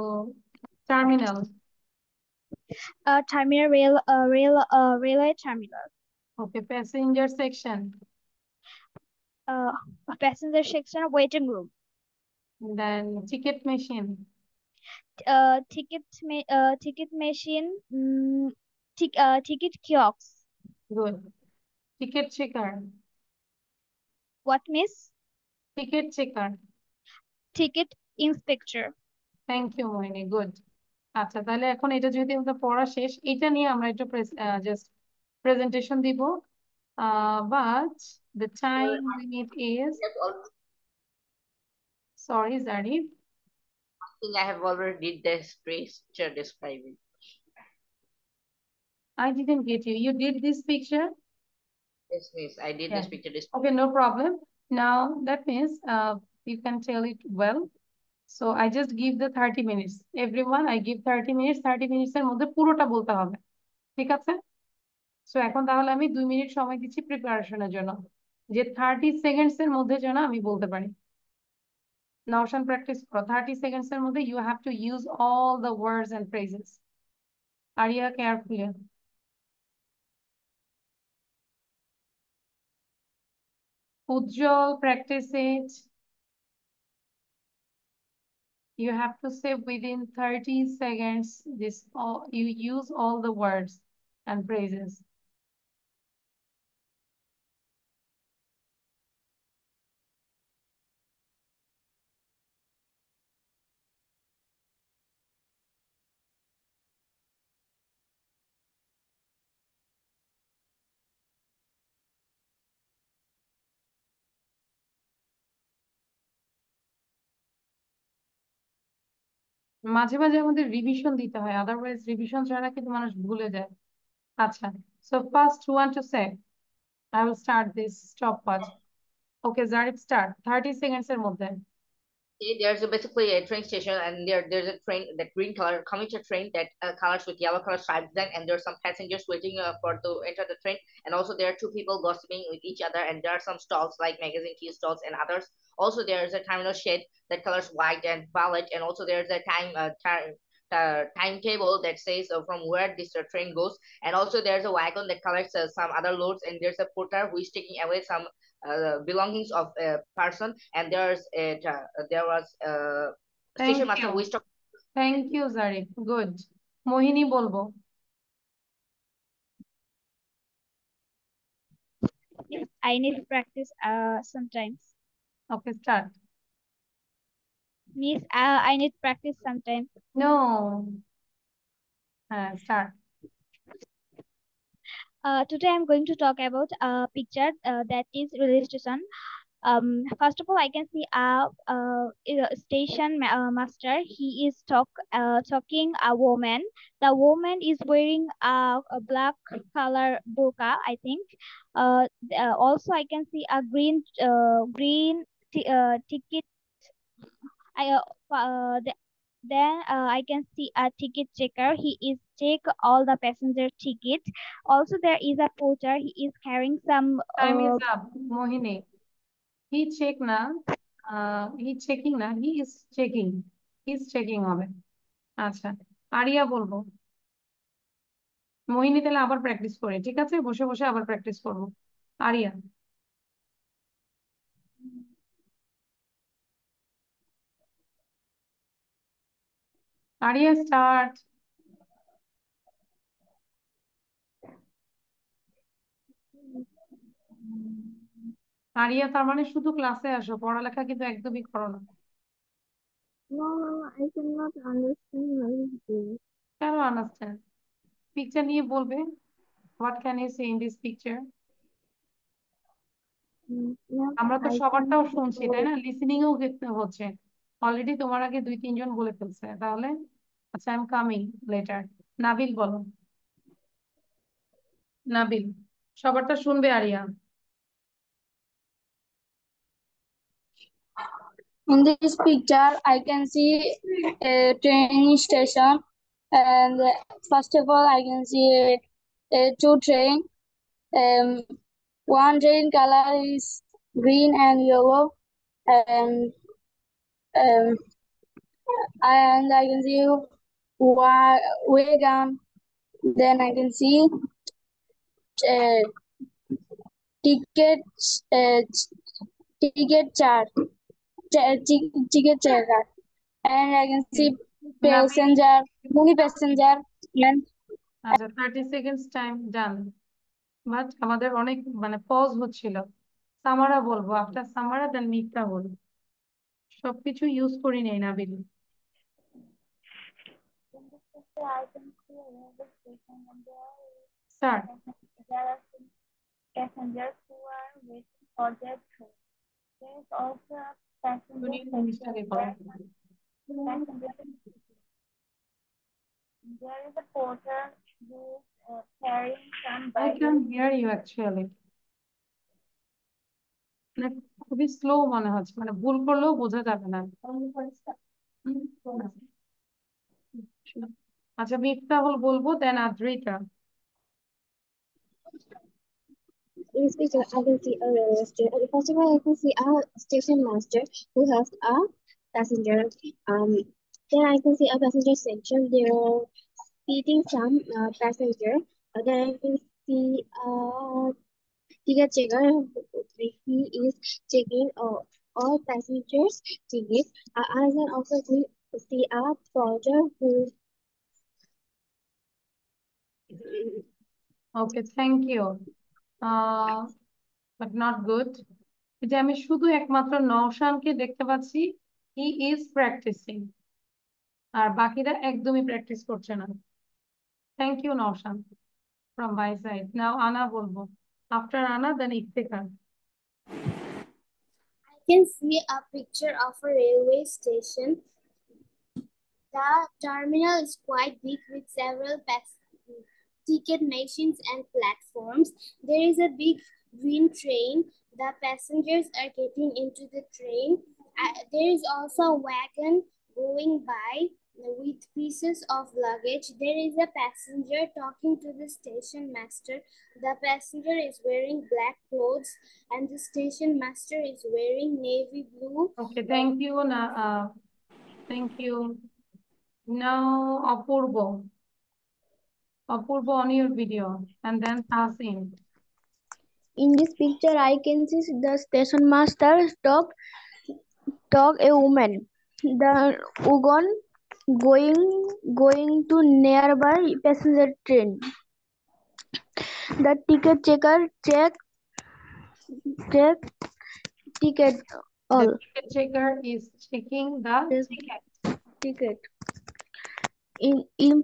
terminal. Terminal railway terminal. Okay, passenger section. Passenger section, waiting room. Then ticket machine. Ticket machine. Ticket kiosk. Good. Ticket checker. What, Miss? Ticket checker. Ticket inspector. Thank you, Moini. Good. আচ্ছা, তাহলে এখন এটা যদি আমাদের পড়া শেষ, এটা নিয়ে আমরা একটু জাস্ট প্রেজেন্টেশন দিব, but the time limit is, sorry Zarif, I think I have already did this picture describing. I didn't get you. You did this picture? Yes, Miss, I did Yeah. this picture describing. Okay, no problem. Now that means you can tell it well. So I just give the 30 minutes. Everyone, I give 30 minutes. 30 minutes এর মধ্যে পুরোটা বলতে হবে। ঠিক আছে? So এখন তাহলে আমি 2 মিনিট সময় দিচ্ছি প্রিপারেশনের জন্য, যে 30 সেকেন্ডস এর মধ্যে যেন আমি বলতে পারি। Notion practice করো। 30 seconds এর মধ্যে you have to use all the words and phrases. Arya, carefully. Ujjwal, practice it. You have to say within 30 seconds this all, you use all the words and phrases. মাঝে মাঝে আমাদের revision দিতে হয়, otherwise revision ছাড়া কিন্তু মানুষ ভুলে যায়। আচ্ছা, so first who want to say? I will start this stopwatch. Okay, Zarif, start. 30 seconds এর মধ্যে। Okay, there's basically a train station, and there's a train, that green color commuter train that colors with yellow color stripes design, and there's some passengers waiting for to enter the train, and also there are two people gossiping with each other, and there are some stalls like magazine tea stalls and others. Also there's a terminal shed that colors white and violet, and also there's a timetable that says from where this train goes, and also there's a wagon that collects some other loads, and there's a porter who is taking away some belongings of a person, and there was a station master who is talking. Thank you, Zarif. Good. Mohini বলবো। Yes, I need to practice sometimes. Okay, start. Miss, I need practice sometimes. No. Start. Today I'm going to talk about a picture that is railway station. First of all, I can see a station master. He is talking a woman. The woman is wearing a black color burqa, I think. Also, I can see a green ticket. Then I can see a ticket checker. He is check all the passenger tickets. Also, there is a porter. He is carrying some. Time is up, Mohini. He check na. He checking na. He is checking. He is checking হবে। আচ্ছা, area বলবো। মোহিনী তাহলে আবার practice করে, ঠিক আছে? বসে বসে আবার প্র্যাকটিস করবো। আরিয়া। Area, start. আরিয়া, তার মানে শুধু ক্লাসে আসো, পড়ালেখা কিন্তু একদমই করো না। No, I cannot understand what is this. কেন আন্ডারস্ট্যান্ড? পিকচার নিয়ে বলবে। What can you say in this picture? আমরা তো সবারটাও শুনছি, তাই না? লিসেনিংও হচ্ছে। অলরেডি তোমার আগে 2-3 জন বলে ফেলছে। তাহলে আচ্ছা, I am coming letter. Nabil বলো। নাবিল, সবারটা শুনবে area. In this picture, I can see a train station, and first of all, I can see two train. One train color is green and yellow, and um, I can see wagon. Then I can see uh, ticket ticket chart, ticket checker, and I can see passenger, many passenger, and আচ্ছা 30 seconds time done but আমাদের অনেক মানে pause হচ্ছিল সামারা বলবো after সামারা দেন মিফতা বলবো সবকিছু use করি নাই Nabil sir Passengers who are waiting for their train. There is also a passenger ইংলিশটাকে section করো where there is a porter who is carrying some I baggage. can hear you actually মানে খুবই slow মনে হচ্ছে মানে ভুল করলেও বোঝা যাবে না আচ্ছা মিফতাহুল বলবো দেন Adrita In this picture, I can see a railway station. First of all, I can see a station master who has a passenger. Then I can see a passenger section. They are seating some passenger. Then I can see a ticket checker. He is checking all passengers' tickets. I can also see a porter who. Okay thank you but not good যে আমি শুধু একমাত্র নওশানকে দেখতে পাচ্ছি he is practising আর বাকিরা একদমই practice করছে না thank you Naushan from my side now Anna বলবো আফটার আনা দেন Iftekhar I can see a picture of a railway station. The terminal is quite big with several ticket machines and platforms. There is a big green train. The passengers are getting into the train. There is also a wagon going by with pieces of luggage. There is a passenger talking to the station master. The passenger is wearing black clothes and the station master is wearing navy blue. Okay, thank you. Thank you. Now, Apurvo. Apurvo on your video and then Hasim. In this picture, I can see the station master talk a woman. The wagon going to nearby passenger train. The ticket checker check ticket all. The ticket checker is checking the ticket. In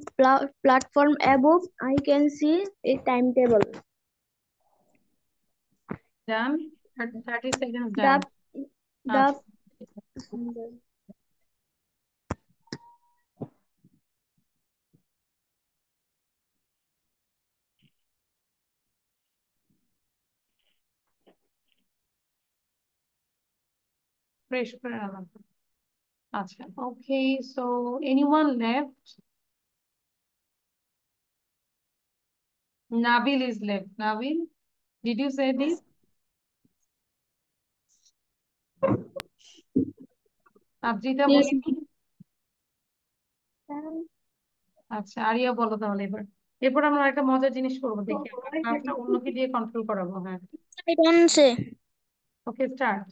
platform above, I can see a timetable. Done. 30 seconds done. Fresh Acha. Okay, so anyone left? Nabil is left. Nabil, did you say this? Abjita বলেনি? আচ্ছা area বলো তাহলে এরপর আমরা একটা মজার জিনিস করবো দেখি আমরা অন্যকে দিয়ে কন্ট্রোল করাবো হ্যাঁ I don't say. Okay, start.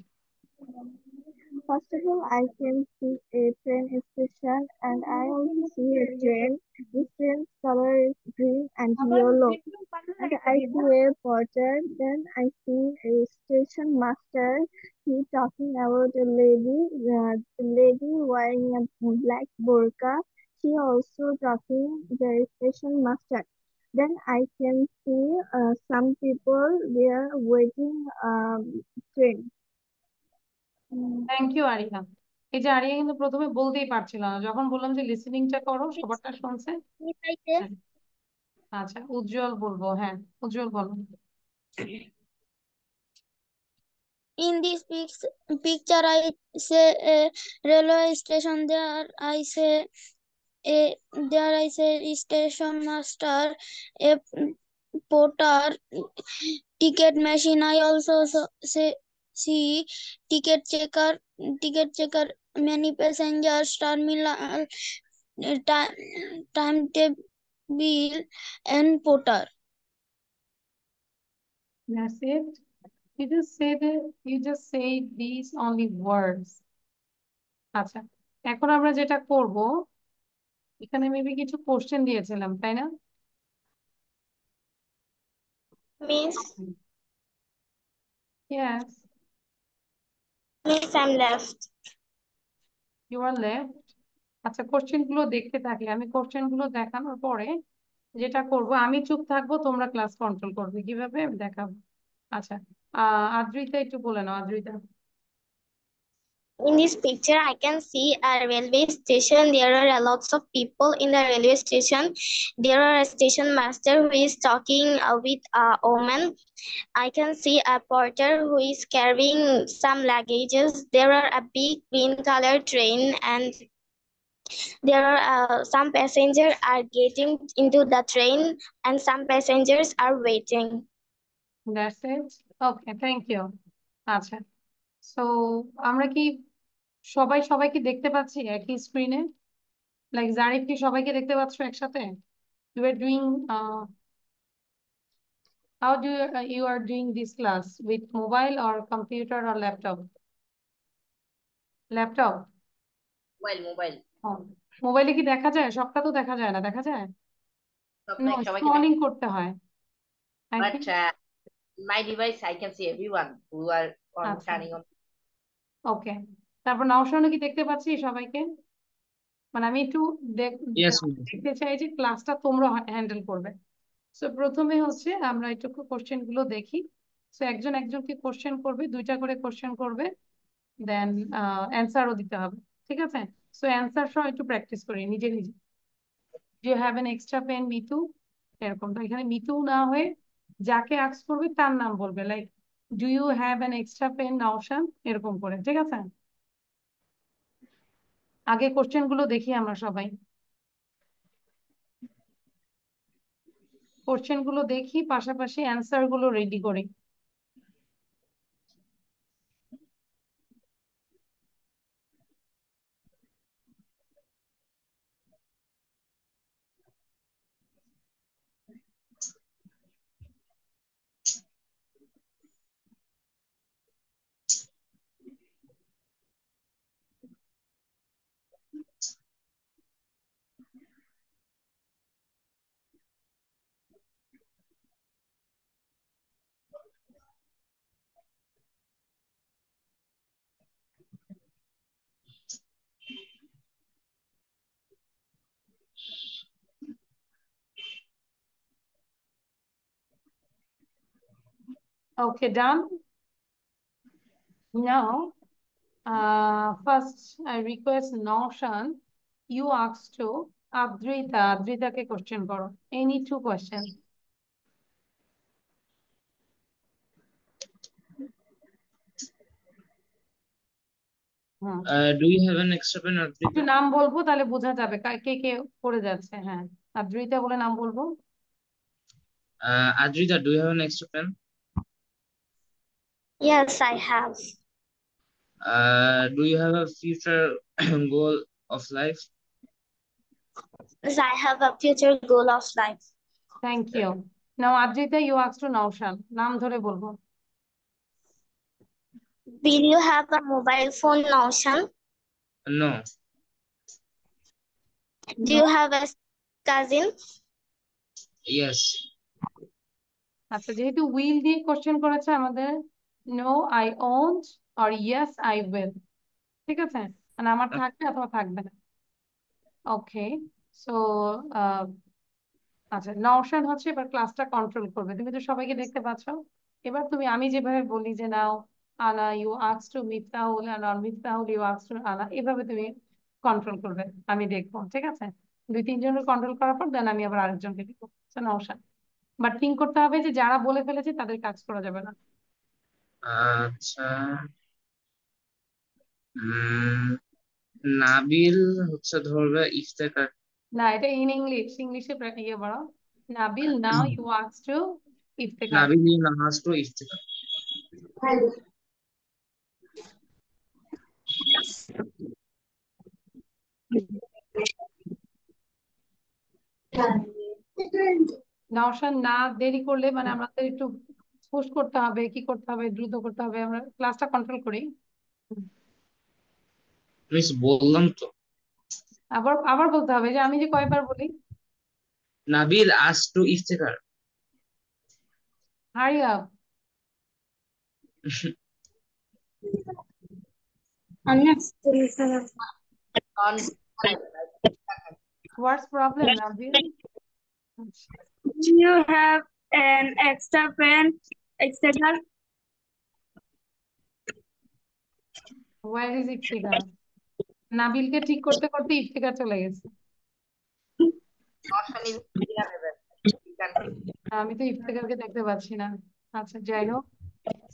First of all, I can see a train station and I also see a train. This train's color is green and yellow. And I see a porter. Then I see a station master. He talking about a lady. The lady wearing a black burqa. She also talking the station master. Then I can see some people there waiting train. Thank you Aria এই যে area কিন্তু প্রথমে বলতেই পারছিল না যখন বললাম যে লিসেনিংটা করো সবারটা শুনছে আচ্ছা উজ্জ্বল বলবো হ্যাঁ উজ্জ্বল বলো In this picture, I say a railway station. There I say station master. A porter, ticket machine. I also see ticket checker, many passengers, terminal, timetable, and porter. That's it. You just say these only words. আচ্ছা, এখন আমরা যেটা করব, এখানে maybe কিছু question দিয়েছিলাম, তাই না? Miss, Yes, Miss, I'm left. you are left. আচ্ছা, কোশ্চেন গুলো দেখতে থাকলে আমি কোশ্চেন গুলো দেখানোর পরে যেটা করব, আমি চুপ থাকবো, তোমরা ক্লাস কন্ট্রোল করবে, কিভাবে দেখাবো। আচ্ছা, আদ্রিতা একটু বলে নাও। Adrita, In this picture, I can see a railway station. There are a lots of people in the railway station. There are a station master who is talking with a woman. I can see a porter who is carrying some luggages. There are a big green color train, and there are some passengers are getting into the train, and some passengers are waiting. that's it. Okay, thank you. আচ্ছা, so আমরা কি সবাই কি দেখতে পাচ্ছি একই স্ক্রিনে? Like Zarif, কি সবাইকে দেখতে পাচ্ছ একসাথে? You are doing how do you are doing this class with mobile or computer or laptop? Laptop? Mobile মোবাইলে কি দেখা যায়? সবটা তো দেখা যায় না, দেখা যায়? নো, সবাইকে স্ক্রলিং করতে হয়। I but think my device I can see everyone who are আচ্ছা, turning on. ওকে। তারপর নওশানও কি দেখতে পাচ্ছি সবাইকে? মানে আমি একটু Yes, ma'am. দেখতে চাই যে ক্লাসটা তোমরা হ্যান্ডেল করবে। সো প্রথমে হচ্ছে আমরা একটু কোশ্চেন গুলো দেখি। সো একজন একজনকে কোশ্চেন করবে, 2টা করে কোশ্চেন করবে, দেন অ্যান্সারও দিতে হবে, ঠিক আছে? সো অ্যান্সার সহ একটু প্র্যাকটিস করি নিজে নিজে। Do you have an extra pen Mitu? এরকম তো এখানে মিতু না হয়ে যাকে আস্ক করবে তার নাম বলবে, like do you have an extra pen Naushan, এরকম করে, ঠিক আছে? আগে কোশ্চেন গুলো দেখি আমরা সবাই। কোশ্চেন গুলো দেখি, পাশাপাশি অ্যান্সার গুলো রেডি করি। Okay, done. Now, first I request Naushan, you ask to Adrita. Adrita ke question karo. Any 2 questions. Do you have an extra pen, একটু Adrita? নাম বলবো, তাহলে বোঝা যাবে কে কে করে যাচ্ছে। হ্যাঁ, আদ্রিতা বলে নাম বলবো। Adrita, do you have an extra pen? Yes, I have. Do you have a future goal of life? Yes, I have a future goal of life. Thank you. Now Adrita, you ask to Naushan. নাম ধরে বলবো। Will you have a mobile phone, Naushan? No. Do you have a cousin? Yes. আচ্ছা, যেহেতু will দিয়ে question করেছে আমাদের, no I won't আর yes I will, ঠিক আছে? মানে আমার থাকবে অথবা থাকবে না। ওকে, সো আচ্ছা, নওশান হচ্ছে এবার ক্লাসটা কন্ট্রোল করবে। তুমি তো সবাইকে দেখতে পাচ্ছ। এবার তুমি, আমি যেভাবে বলি যে now Ana you ask to Miftahul and on Miftahul you ask to Ana, এভাবে তুমি কন্ট্রোল করবে, আমি দেখবো, ঠিক আছে? 2-3 জনের কন্ট্রোল করার পর দেন আমি আবার আরেকজনকে দেখবো। নওশান, বাট থিঙ্ক করতে হবে যে যারা বলে ফেলেছে তাদের কাজ করা যাবে না। আচ্ছা, নাবিল হচ্ছে ধরবে ইফতেখার। না, এটা ইন ইংলিশে ইয়ে বাড়াও। Nabil, now you ask to Iftikhar. Nabil, you now ask to Iftikhar. নওশান না দেরি করলে মানে আমাদের একটু পুশ করতে হবে, কি করতে হবে, দ্রুত করতে হবে, আমরা ক্লাসটা কন্ট্রোল করি। মিস বললাম তো। আবার আবার বলতে হবে যে আমি যে কয়বার বলি। Nabil ask to Iftikhar. Hurry up. What's problem, Nabil? Do you have an extra pen, etc.? Where is Iftikhar? নাবিলকে ঠিক করতে করতে ইফতিখার চলে গেছে। আমি তো ইফতিখারকে দেখতে পাচ্ছি না। আচ্ছা যাই হোক,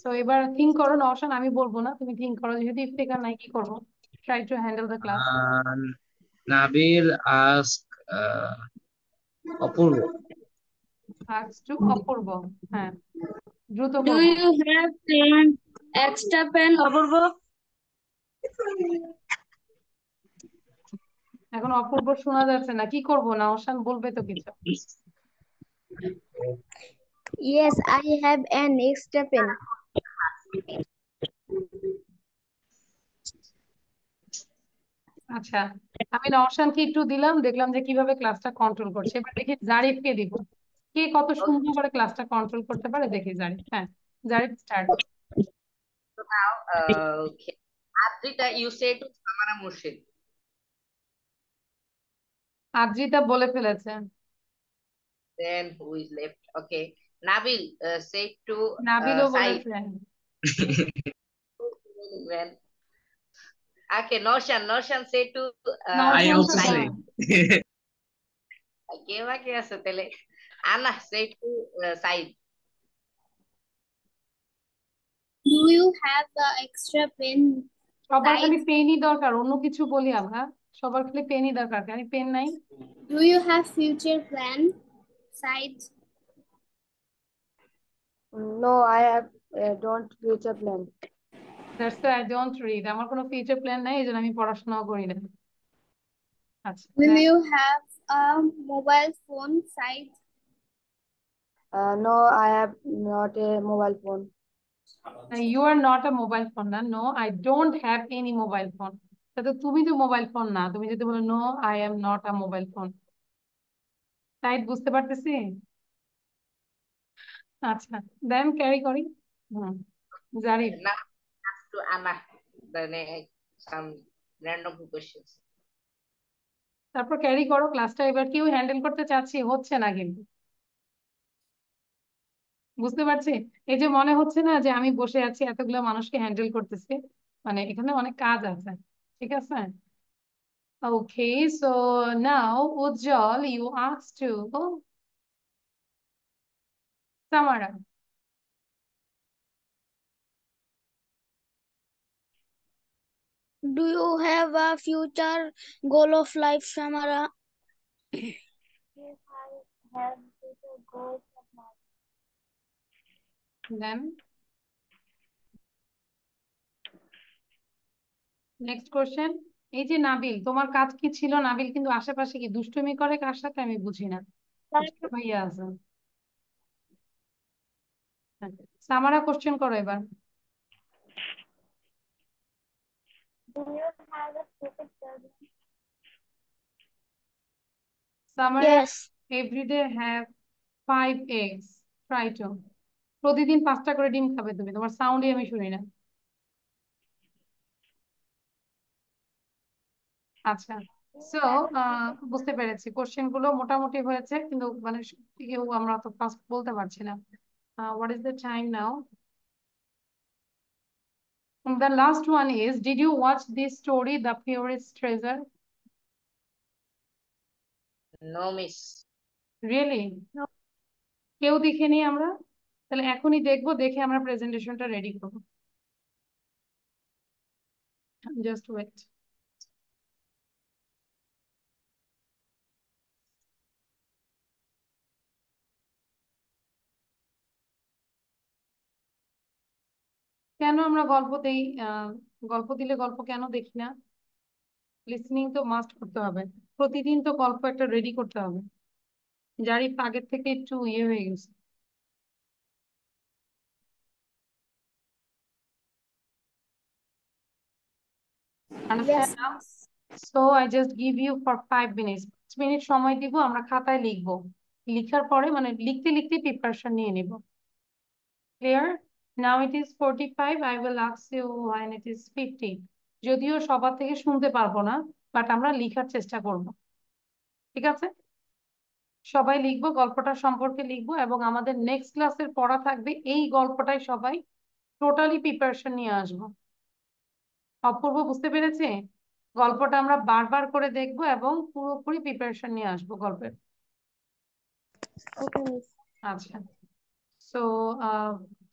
তো এবার থিঙ্ক করো নওশান, আমি বলবো না, তুমি থিঙ্ক করো, যেহেতু ইফতিখার নাই কি করবো। Try to handle the class. Nabil ask Apurva. Ask to অপূর্ব। হ্যাঁ, দ্রুত Do বলো। you have an extra pen, Apurva? এখন অপূর্ব শোনা যাচ্ছে না, কি করবো? নওশান বলবে তো কিছু। Yes, I have an extra pen. আচ্ছা, আমি নওশানকে একটু দিলাম, দেখলাম যে কিভাবে ক্লাসটা কন্ট্রোল করছে। এবার দেখি জারিফকে দিব, কে কত সুন্দর করে ক্লাসটা কন্ট্রোল করতে পারে দেখি। জারিফ, হ্যাঁ Zarif start. So now, okay. Adrita, you say to Samara Murshid. Adrita বলে ফেলেছে। Then who is left? Okay. Nabil, say to নাবিলও Said. বলেছে। Well, okay, Noshan say to I নওশান also তো say. বলে। Okay, বাকি আছে তাহলে। Anna, say to Said. Do you have the extra pen? সবার খালি Size? পেনই দরকার, অন্য কিছু বলি আমরা। সবার খালি পেনই দরকার, কেন পেন নাই? Do you have future plan? Size? No, I have don't future plan. That's why I don't read. আমার কোনো ফিউচার প্ল্যান নাই, এই জন্য আমি পড়াশোনাও করি না। আচ্ছা, Will you have a mobile phone? Size? No, I have not a mobile phone. you are not a mobile phone না, no I don't have any mobile phone। তাহলে তুমি তো মোবাইল ফোন না, তুমি যদি বলো no I am not a mobile phone, তাই বুঝতে পারতেছি। আচ্ছা, দেন ক্যারি করি। হুম, Zarif. Now ask to Anna. Then some random questions. তারপর ক্যারি করো ক্লাসটা। এবার কেউ হ্যান্ডেল করতে চাচ্ছি, হচ্ছে না কিন্তু, বুঝতে পারছি। এই যে মনে হচ্ছে না যে আমি বসে আছি এতগুলো মানুষকে হ্যান্ডেল করতেছি, মানে এখানে অনেক কাজ আছে। ঠিক আছে, okay. So now Ujjwal, you ask to Samara. Do you have a future goal of life, Samara? Yes, I have future goals of my then next question. এই যে নাবিল, তোমার কাজ কি ছিল? নাবিল কিন্তু আশেপাশে কি দুষ্টুমি করে কার সাথে আমি বুঝি না। দুষ্টু ভাইয়া আছে। সামারা কোশ্চেন করো এবার। Do you have a stupid problem? Samara Yes. Everyday have 5 eggs, try to. প্রতিদিন 5টা করে ডিম খাবে তুমি, তোমার সাউন্ডই আমি শুনি না। আচ্ছা, সো বুঝতে পেরেছি, কোশ্চেন গুলো মোটামুটি হয়েছে, কিন্তু মানে সত্যি কেউ আমরা তো ফার্স্ট বলতে পারছি না। What is the time now? The last one is, did you watch this story, The Purest Treasure? No, miss. Really? No. কেউ দেখিনি আমরা? তাহলে এখনই দেখবো, দেখে আমরা প্রেজেন্টেশনটা রেডি করবো। Just wait. কেন আমরা গল্প দেই? গল্প দিলে গল্প কেন দেখি না? লিসনিং তো মাস্ট করতে হবে, প্রতিদিন তো গল্প একটা রেডি করতে হবে। যারই আগের থেকে একটু ইয়ে হয়ে গেছে। Yes, Understand now? miss. So I just give you for 5 minutes. 5 minute সময় দিব, আমরা খাতায় লিখবো। লিখার পরে মানে লিখতে লিখতে প্রিপারেশন নিয়ে নিব। Clear? Now it is 45. I will ask you when it is 50. যদিও সবার থেকে শুনতে পারবো না, বাট আমরা লিখার চেষ্টা করব। ঠিক আছে? সবাই লিখবো, গল্পটা সম্পর্কে লিখবো, এবং আমাদের নেক্সট ক্লাসের পড়া থাকবে এই গল্পটাই সবাই টোটালি প্রিপারেশন নিয়ে আসবো। অপূর্ব বুঝতে পেরেছে? গল্পটা আমরা বারবার করে দেখবো এবং পুরোপুরি প্রিপারেশন নিয়ে আসবো গল্পের। Okay, miss. আচ্ছা, সো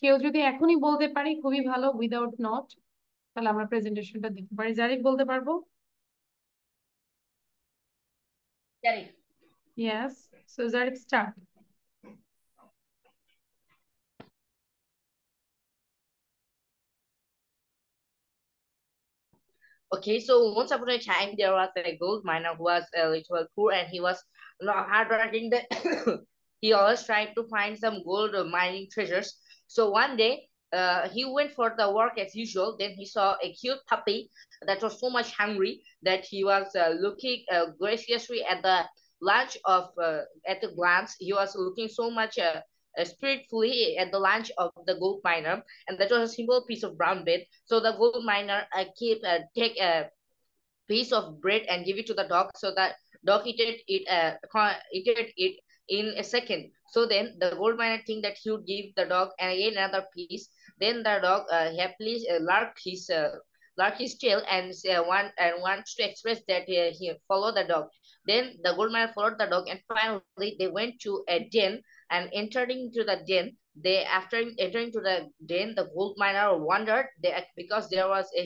কেউ যদি এখনই বলতে পারি খুবই ভালো, উইদাউট নোট, তাহলে আমরা প্রেজেন্টেশনটা দিতে পারি। জারিফ বলতে পারবো? Jarif. Yes, so Zarif, start. Okay, so once upon a time there was a gold miner who was a little poor, and he was not hardworking. He always tried to find some gold mining treasures. So one day, he went for the work as usual. Then he saw a cute puppy that was so much hungry that he was looking graciously at the lunch of at the glance. He was looking so much spiritfully at the lunch of the gold miner, and that was a simple piece of brown bread. So the gold miner take a piece of bread and give it to the dog, so that dog eated it in a second. So then the gold miner think that he would give the dog and again another piece. Then the dog happily lark his tail and wants to express that he follow the dog. Then the gold miner followed the dog, and finally they went to a den. And entering into the den, they after entering to the den, the gold miner wondered because there was a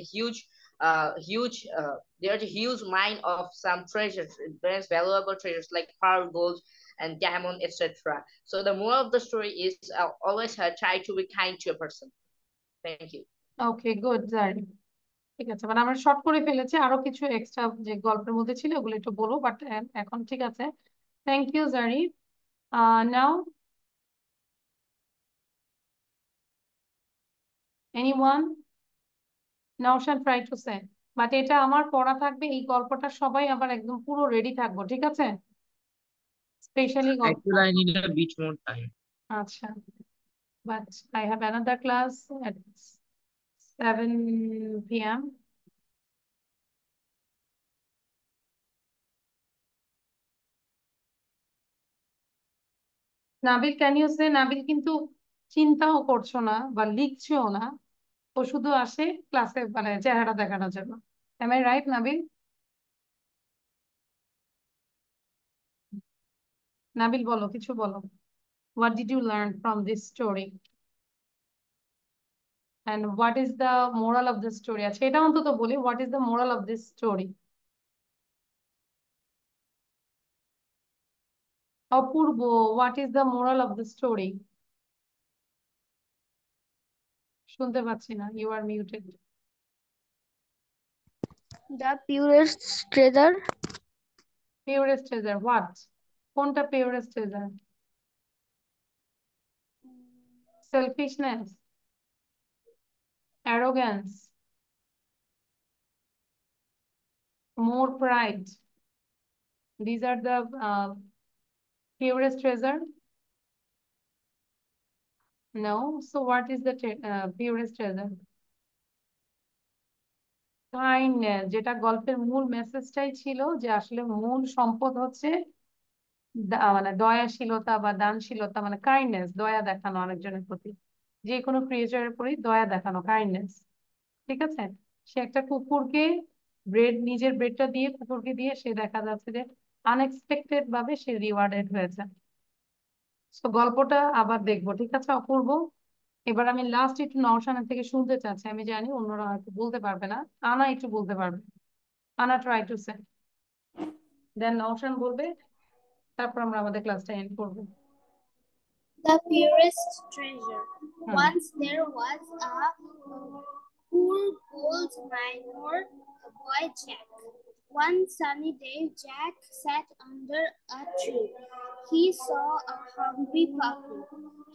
there's a huge mine of some treasures, very valuable treasures like pearl, gold, and diamond, etc. So the moral of the story is always try to be kind to a person. Thank you. Okay, good Zarif. ঠিক আছে, মানে আমরা short করে ফেলেছি, আরো কিছু extra যে গল্পের মধ্যে ছিল ওগুলো একটু বলো, বাট এখন ঠিক আছে। Thank you Zarif. Now anyone? Naushad try to say, but এটা আমার পড়া থাকবে, এই গল্পটা সবাই আবার একদম পুরো রেডি থাকবো, ঠিক আছে? স্পেশালি গল্প। Actually, I need a bit more time. আচ্ছা, but I have another class at 7 p.m. Nabil, can you say? Nabil কিন্তু চিন্তাও করছো না বা লিখছেও না, ও শুধু আসে ক্লাসে মানে চেহারা দেখানোর জন্য। Am I right Nabil? Nabil বলো, কিছু বলো। What did you learn from this story? And what is the moral of the story? আচ্ছা, এটা অন্তত বলি, what is the moral of this story? Apurba, what is the moral of the story? শুনতে পাচ্ছি না, you are muted. The purest treasure. Purest treasure, what? কোনটা purest treasure? Selfishness, arrogance, more pride. These are the purest treasure? No. So what is the purest treasure? Kindness, যেটা গল্পের মূল মেসেজটাই ছিল, যে আসলে মূল সম্পদ হচ্ছে মানে দয়াশীলতা বা দানশীলতা, মানে কাইন্ডনেস, দয়া দেখানো আরেকজনের প্রতি, যে কোনো ক্রিয়েচারের প্রতি দয়া দেখানো, কাইন্ডনেস। ঠিক আছে? সে একটা কুকুরকে নিজের ব্রেডটা দিয়ে কুকুরকে দিয়ে সে দেখা যাচ্ছে যে আনএক্সপেক্টেড ভাবে সে রিওয়ার্ডেড হয়েছে। তো গল্পটা আবার দেখবো, ঠিক আছে অপূর্ব? এবার আমি লাস্ট একটু নওশানের থেকে শুনতে চাচ্ছি, আমি জানি অন্যরা হয়তো বলতে পারবে না, আনা একটু বলতে পারবে। আনা ট্রাই টু সে, দেন নওশান বলবে, তারপর আমরা আমাদের ক্লাসটা এন্ড করবো। The purest treasure. Once there was a poor gold miner boy Jack. One sunny day, Jack sat under a tree. He saw a hungry puppy.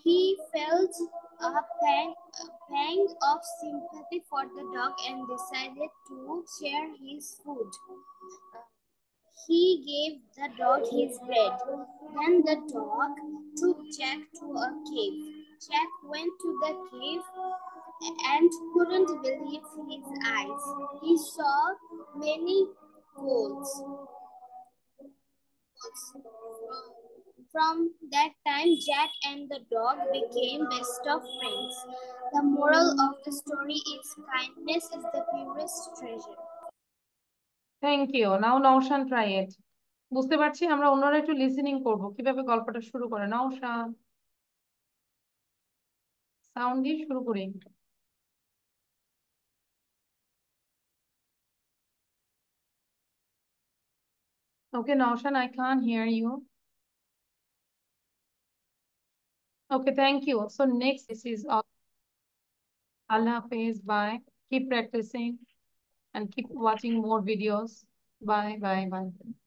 He felt a pang of sympathy for the dog and decided to share his food. He gave the dog his bread. Then the dog took Jack to a cave. Jack went to the cave and couldn't believe his eyes. He saw many golds. From that time, Jack and the dog became best of friends. The moral of the story is kindness is the purest treasure. Thank you. Now Naushan, try it. বুঝতে পারছি, আমরা অন্যরা একটু listening করব কিভাবে গল্পটা শুরু করে। নাওশান, সাউন্ড দিয়ে শুরু করি। Okay, Naushan, I can't hear you. Okay, thank you. So next, this is all. Allah Hafiz. Bye. Keep practicing and keep watching more videos. Bye, bye, bye.